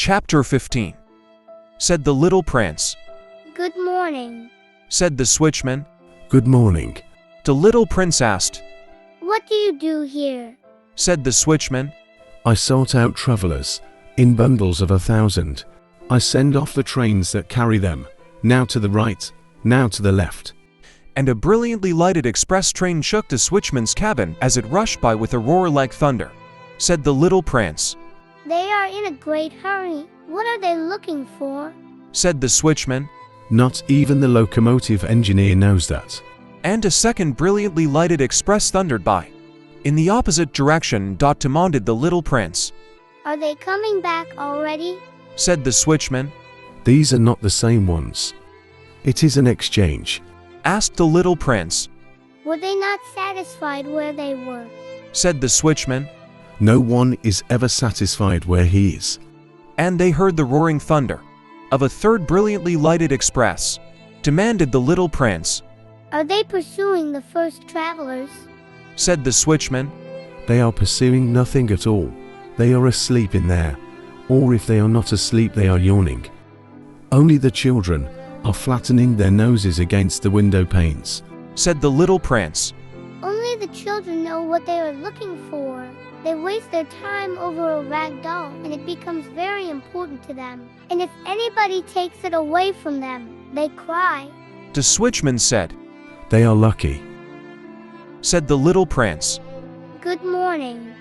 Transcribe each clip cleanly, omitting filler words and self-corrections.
Chapter 15. Said the little prince. Good morning, Said the switchman. Good morning. The little prince asked. what do you do here? Said the switchman. I sort out travelers, in bundles of 1,000. I send off the trains that carry them, now to the right, now to the left. And a brilliantly lighted express train shook the switchman's cabin as it rushed by with a roar like thunder. Said the little prince. They are in a great hurry. What are they looking for? Said the switchman. Not even the locomotive engineer knows that. And a second brilliantly lighted express thundered by. In the opposite direction, demanded the little prince. Are they coming back already? Said the switchman. These are not the same ones. It is an exchange. Asked the little prince. Were they not satisfied where they were? Said the switchman. No one is ever satisfied where he is. And they heard the roaring thunder of a third brilliantly lighted express. Demanded the little prince. Are they pursuing the first travelers? Said the switchman. They are pursuing nothing at all. They are asleep in there. Or if they are not asleep, they are yawning. Only the children are flattening their noses against the window panes. Said the little prince. Only the children know what they are looking for. They waste their time over a rag doll, and it becomes very important to them. And if anybody takes it away from them, they cry. The switchman said. They are lucky. Said the little prince. Good morning.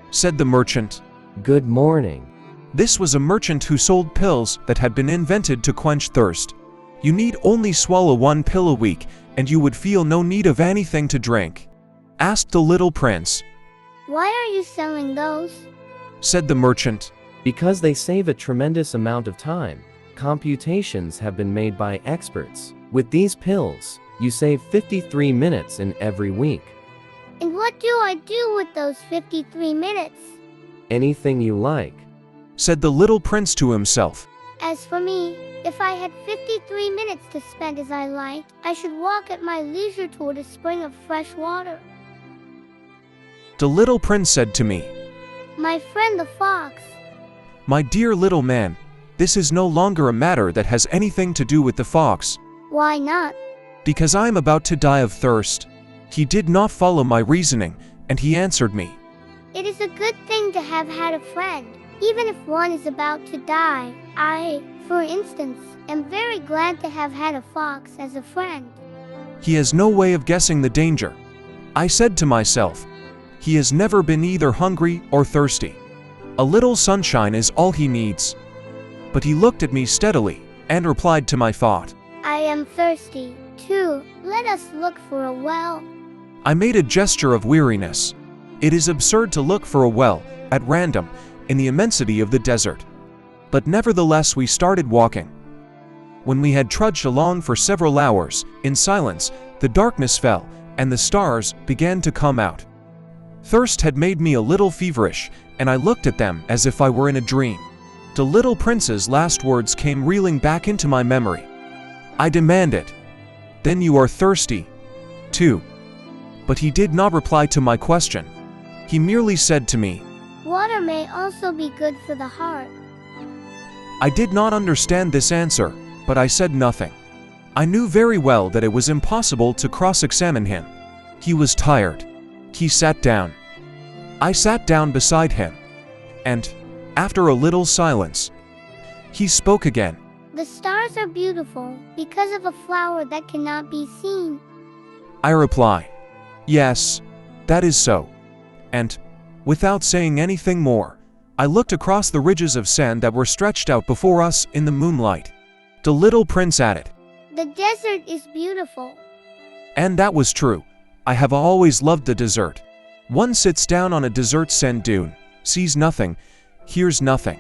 Said the merchant. Good morning. This was a merchant who sold pills that had been invented to quench thirst. You need only swallow one pill a week, and you would feel no need of anything to drink. Asked the little prince. Why are you selling those? Said the merchant. Because they save a tremendous amount of time. Computations have been made by experts. With these pills, you save 53 minutes in every week. And what do I do with those 53 minutes? Anything you like. Said the little prince to himself. As for me, if I had 53 minutes to spend as I liked, I should walk at my leisure toward a spring of fresh water. The little prince said to me. My friend the fox. My dear little man, this is no longer a matter that has anything to do with the fox. Why not? Because I am about to die of thirst. He did not follow my reasoning, and he answered me. It is a good thing to have had a friend, even if one is about to die. I, for instance, am very glad to have had a fox as a friend. He has no way of guessing the danger. I said to myself. He has never been either hungry or thirsty. A little sunshine is all he needs. But he looked at me steadily, and replied to my thought. I am thirsty, too. Let us look for a well. I made a gesture of weariness. It is absurd to look for a well, at random, in the immensity of the desert. But nevertheless we started walking. When we had trudged along for several hours, in silence, the darkness fell, and the stars began to come out. Thirst had made me a little feverish, and I looked at them as if I were in a dream. The little prince's last words came reeling back into my memory. I demanded, Then you are thirsty, too? But he did not reply to my question. He merely said to me, Water may also be good for the heart. I did not understand this answer, but I said nothing. I knew very well that it was impossible to cross-examine him. He was tired. He sat down. I sat down beside him. And, after a little silence, he spoke again. The stars are beautiful because of a flower that cannot be seen. I reply, Yes, that is so. And, without saying anything more, I looked across the ridges of sand that were stretched out before us in the moonlight. The little prince added. The desert is beautiful. And that was true. I have always loved the desert. One sits down on a desert sand dune, sees nothing, hears nothing.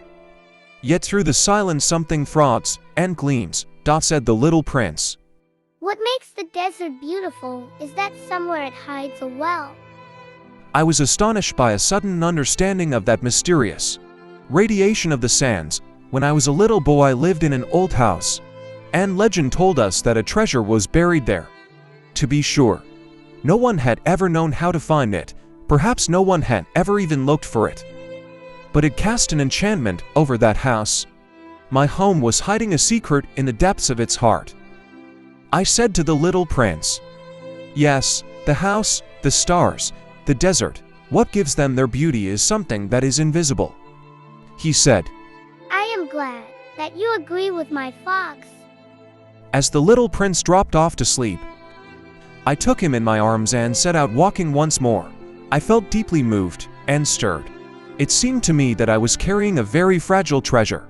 Yet through the silence something throbs and gleams, said the little prince. What makes the desert beautiful is that somewhere it hides a well. I was astonished by a sudden understanding of that mysterious radiation of the sands. When I was a little boy I lived in an old house, and legend told us that a treasure was buried there. To be sure, no one had ever known how to find it, perhaps no one had ever even looked for it. But it cast an enchantment over that house, My home was hiding a secret in the depths of its heart. I said to the little prince, "Yes, the house, the stars, the desert, what gives them their beauty is something that is invisible." He said, "I am glad that you agree with my fox." As the little prince dropped off to sleep, I took him in my arms and set out walking once more. I felt deeply moved and stirred. It seemed to me that I was carrying a very fragile treasure.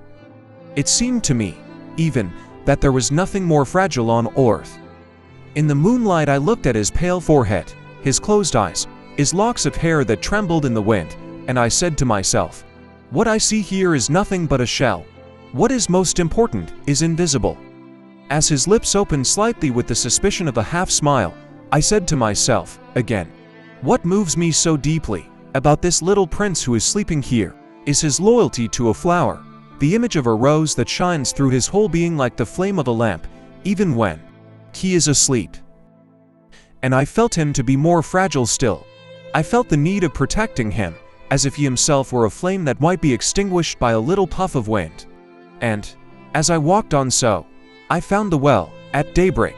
It seemed to me, even, that there was nothing more fragile on earth. In the moonlight I looked at his pale forehead, his closed eyes, his locks of hair that trembled in the wind, and I said to myself, "What I see here is nothing but a shell. What is most important is invisible." As his lips opened slightly with the suspicion of a half-smile, I said to myself, again, "What moves me so deeply about this little prince who is sleeping here is his loyalty to a flower, the image of a rose that shines through his whole being like the flame of a lamp, even when he is asleep." And I felt him to be more fragile still. I felt the need of protecting him, as if he himself were a flame that might be extinguished by a little puff of wind. And, as I walked on so, I found the well, at daybreak,